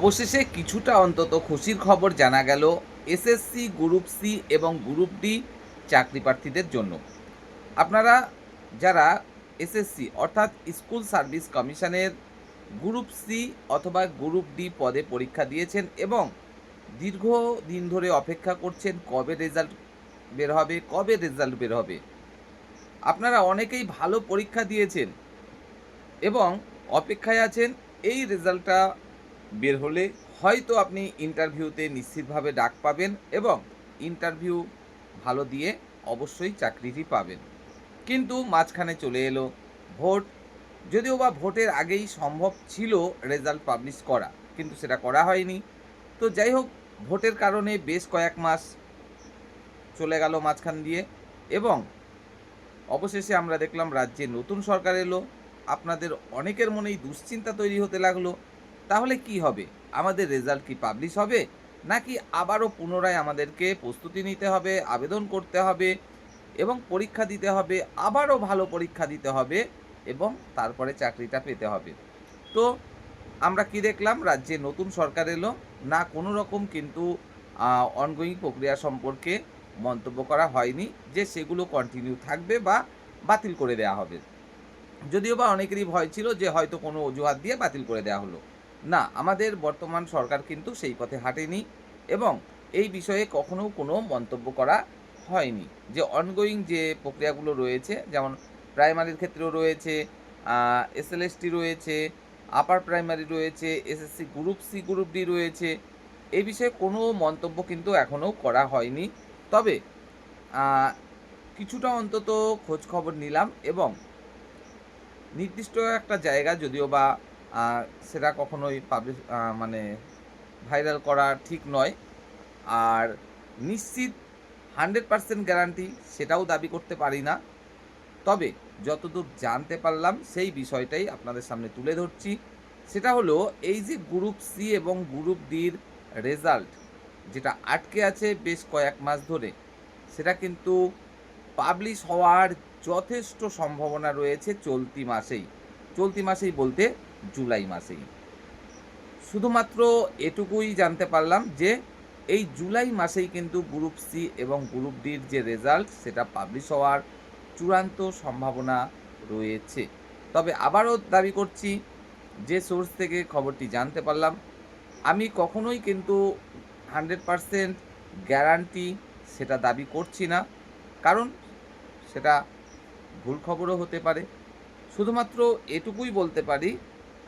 অবশেষে কিছুটা অন্তত খুশির খবর জানা গেল এসএসসি, গ্রুপ সি এবং গ্রুপ ডি চাকরি প্রার্থীদের জন্য। আপনারা যারা এসএসসি অর্থাৎ স্কুল সার্ভিস কমিশনের গ্রুপ সি অথবা গ্রুপ ডি পদে পরীক্ষা দিয়েছেন এবং দীর্ঘদিন ধরে অপেক্ষা করছেন কবে রেজাল্ট বের হবে। আপনারা অনেকেই ভালো পরীক্ষা দিয়েছেন এবং অপেক্ষায় আছেন এই রেজাল্টটা বের হলে হয়তো আপনি ইন্টারভিউতে নিশ্চিতভাবে ডাক পাবেন এবং ইন্টারভিউ ভালো দিয়ে অবশ্যই চাকরিটি পাবেন। কিন্তু মাঝখানে চলে এলো ভোট। যদিও বা ভোটের আগেই সম্ভব ছিল রেজাল্ট পাবলিশ করা, কিন্তু সেটা করা হয়নি। তো যাই হোক, ভোটের কারণে বেশ কয়েক মাস চলে গেল মাঝখান দিয়ে এবং অবশেষে আমরা দেখলাম রাজ্যে নতুন সরকার এলো। আপনাদের অনেকের মনেই দুশ্চিন্তা তৈরি হতে লাগলো, তাহলে কি হবে? আমাদের রেজাল্ট কি পাবলিশ হবে, নাকি আবারও পুনরায় আমাদেরকে প্রস্তুতি নিতে হবে, আবেদন করতে হবে এবং পরীক্ষা দিতে হবে, আবারও ভালো পরীক্ষা দিতে হবে এবং তারপরে চাকরিটা পেতে হবে? তো আমরা কি দেখলাম, রাজ্যে নতুন সরকার এলো, না কোনো রকম কিন্তু অনগোয়িং প্রক্রিয়া সম্পর্কে মন্তব্য করা হয়নি যে সেগুলো কন্টিনিউ থাকবে বা বাতিল করে দেওয়া হবে। যদিও বা অনেকেরই ভয় ছিল যে হয়তো কোনো অজুহাত দিয়ে বাতিল করে দেওয়া হলো। না, আমাদের বর্তমান সরকার কিন্তু সেই পথে হাঁটেনি এবং এই বিষয়ে কখনো কোনো মন্তব্য করা হয়নি। যে অনগোয়িং যে প্রক্রিয়াগুলো রয়েছে, যেমন প্রাইমারির ক্ষেত্রেও রয়েছে, এসএলএসটি রয়েছে, আপার প্রাইমারি রয়েছে, SSC group C group D রয়েছে, এই বিষয়ে কোনো মন্তব্য কিন্তু এখনও করা হয়নি। তবে কিছুটা অন্তত খোঁজ খবর নিলাম এবং নির্দিষ্ট একটা জায়গা, যদিও বা সেটা কখনোই পাবলিশ মানে ভাইরাল করা ঠিক নয়, আর নিশ্চিত 100% গ্যারান্টি সেটাও দাবি করতে পারি না। তবে যতদূর জানতে পারলাম সেই বিষয়টাই আপনাদের সামনে তুলে ধরছি। সেটা হলো, এই যে গ্রুপ সি এবং গ্রুপ ডির রেজাল্ট যেটা আটকে আছে বেশ কয়েক মাস ধরে, সেটা কিন্তু পাবলিশ হওয়ার যথেষ্ট সম্ভাবনা রয়েছে চলতি মাসেই বলতে জুলাই মাসেই। শুধুমাত্র এটুকুই জানতে পারলাম যে এই জুলাই মাসেই কিন্তু গ্রুপ সি এবং গ্রুপ ডির যে রেজাল্ট সেটা পাবলিশ হওয়ার চূড়ান্ত সম্ভাবনা রয়েছে। তবে আবারও দাবি করছি, যে সোর্স থেকে খবরটি জানতে পারলাম, আমি কখনোই কিন্তু 100% গ্যারান্টি সেটা দাবি করছি না, কারণ সেটা ভুল খবরও হতে পারে। শুধুমাত্র এটুকুই বলতে পারি,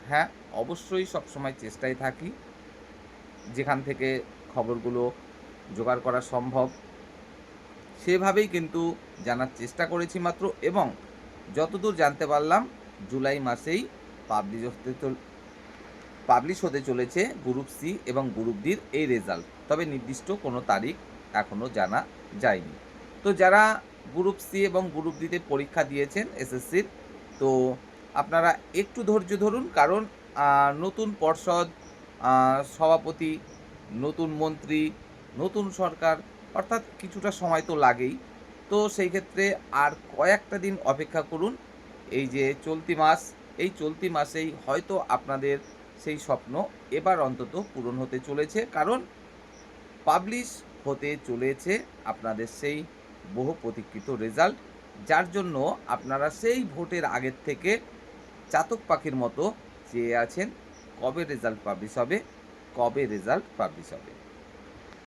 হ্যাঁ, অবশ্যই সবসময় চেষ্টায় থাকি যেখান থেকে খবরগুলো জোগাড় করা সম্ভব সেভাবেই কিন্তু জানার চেষ্টা করেছি মাত্র, এবং যতদূর জানতে পারলাম জুলাই মাসেই পাবলিশ হতে চলেছে গ্রুপ সি এবং গ্রুপ ডির এই রেজাল্ট। তবে নির্দিষ্ট কোনো তারিখ এখনও জানা যায়নি। তো যারা গ্রুপ সি এবং গ্রুপ ডিতে পরীক্ষা দিয়েছেন এসএসসির, তো আপনারা একটু ধৈর্য ধরুন, কারণ নতুন পর্ষদ, সভাপতি, নতুন মন্ত্রী, নতুন সরকার, অর্থাৎ কিছুটা সময় তো লাগেই। তো সেই ক্ষেত্রে আর কয়েকটা দিন অপেক্ষা করুন। এই যে চলতি মাসেই হয়তো আপনাদের সেই স্বপ্ন এবার অন্তত পূরণ হতে চলেছে, কারণ পাবলিশ হতে চলেছে আপনাদের সেই বহু প্রতীক্ষিত রেজাল্ট, যার জন্য আপনারা সেই ভোটের আগের থেকে চাতক পাখির মতো চেয়ে আছেন কবে রেজাল্ট পাবলিশ হবে।